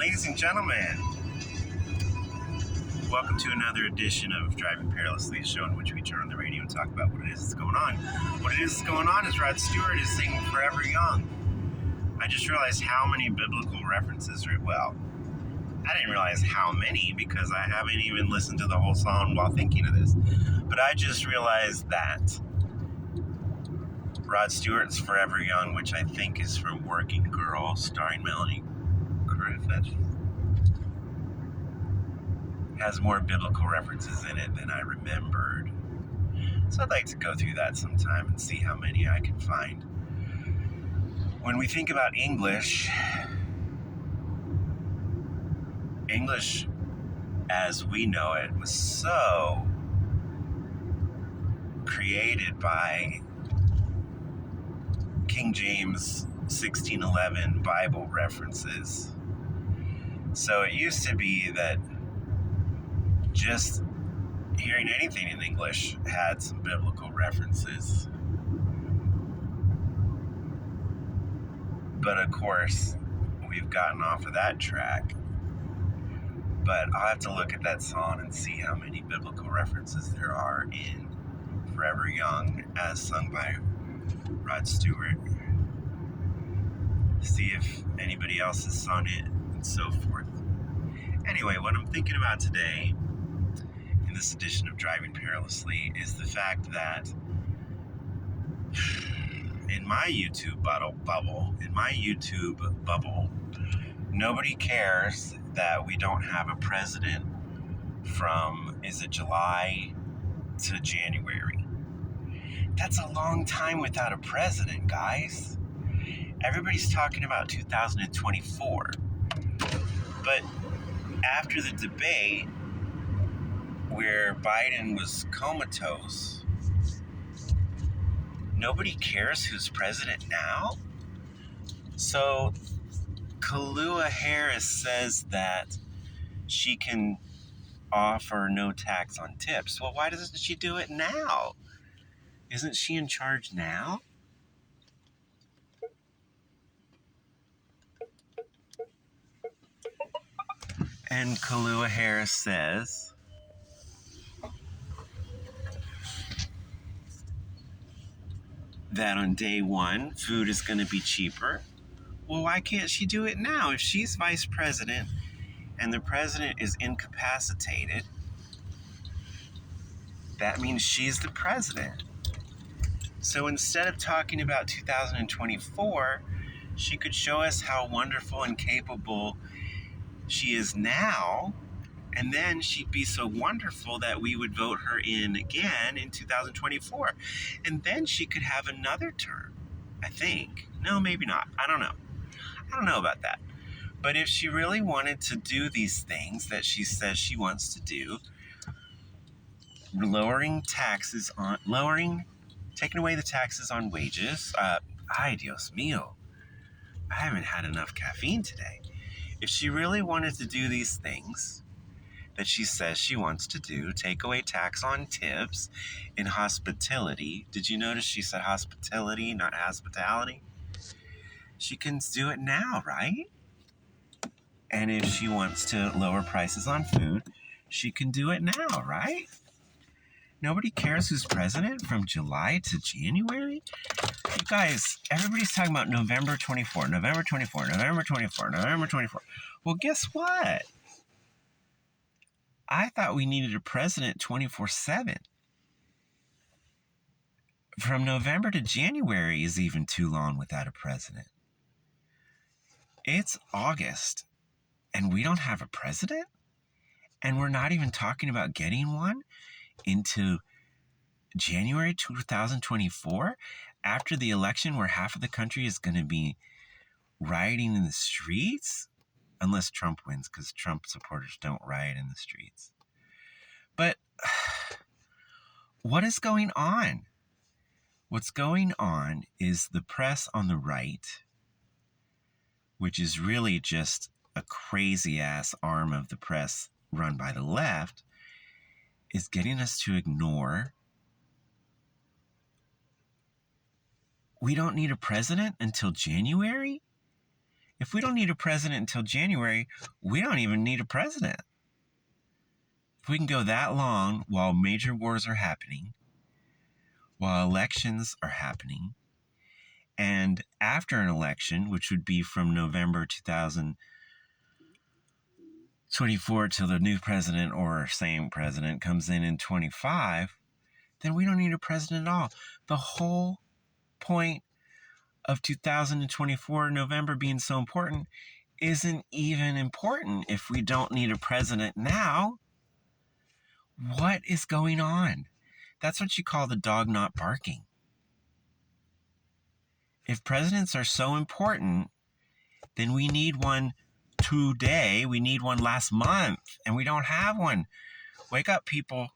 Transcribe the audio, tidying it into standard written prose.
Ladies and gentlemen, welcome to another edition of Driving Perilously, a show in which we turn on the radio and talk about what it is that's going on. What it is that's going on is Rod Stewart is singing Forever Young. I just realized how many biblical references are, well, I didn't realize how many because I haven't even listened to the whole song while thinking of this. But I just realized that Rod Stewart's Forever Young, which I think is from Working Girl, starring Melanie Griffith, has more biblical references in it than I remembered. So I'd like to go through that sometime and see how many I can find. When we think about English as we know it was so created by King James 1611 Bible references. So it used to be that just hearing anything in English had some biblical references. But of course, we've gotten off of that track. But I'll have to look at that song and see how many biblical references there are in Forever Young as sung by Rod Stewart. See if anybody else has sung it and so forth. Anyway, what I'm thinking about today in this edition of Driving Perilously is the fact that in my YouTube bubble, nobody cares that we don't have a president from, is it July to January? That's a long time without a president, guys. Everybody's talking about 2024. But after the debate where Biden was comatose, nobody cares who's president now. So Kamala Harris says that she can offer no tax on tips. Well, why doesn't she do it now? Isn't she in charge now? And Kamala Harris says that on day one, food is going to be cheaper. Well, why can't she do it now? If she's vice president and the president is incapacitated, that means she's the president. So instead of talking about 2024, she could show us how wonderful and capable she is now, and then she'd be so wonderful that we would vote her in again in 2024. And then she could have another term, I think. No, maybe not. I don't know about that. But if she really wanted to do these things that she says she wants to do, taking away the taxes on wages, ay Dios mío, I haven't had enough caffeine today. If she really wanted to do these things that she says she wants to do, take away tax on tips in hospitality. Did you notice she said hospitality, not hospitality? She can do it now, right? And if she wants to lower prices on food, she can do it now, right? Nobody cares who's president from July to January? You guys, everybody's talking about November 24. Well, guess what? I thought we needed a president 24/7. From November to January is even too long without a president. It's August, and we don't have a president? And we're not even talking about getting one into January 2024, after the election where half of the country is going to be rioting in the streets? Unless Trump wins, because Trump supporters don't riot in the streets. But what is going on? What's going on is the press on the right, which is really just a crazy-ass arm of the press run by the left, is getting us to ignore we don't need a president until January? If we don't need a president until January, we don't even need a president. If we can go that long while major wars are happening, while elections are happening, and after an election, which would be from November 2024 till the new president or same president comes in 25, then we don't need a president at all. The whole point of 2024 November being so important isn't even important if we don't need a president now. What is going on? That's what you call the dog not barking. If presidents are so important, then we need one today. We need one last month, and we don't have one. Wake up, people.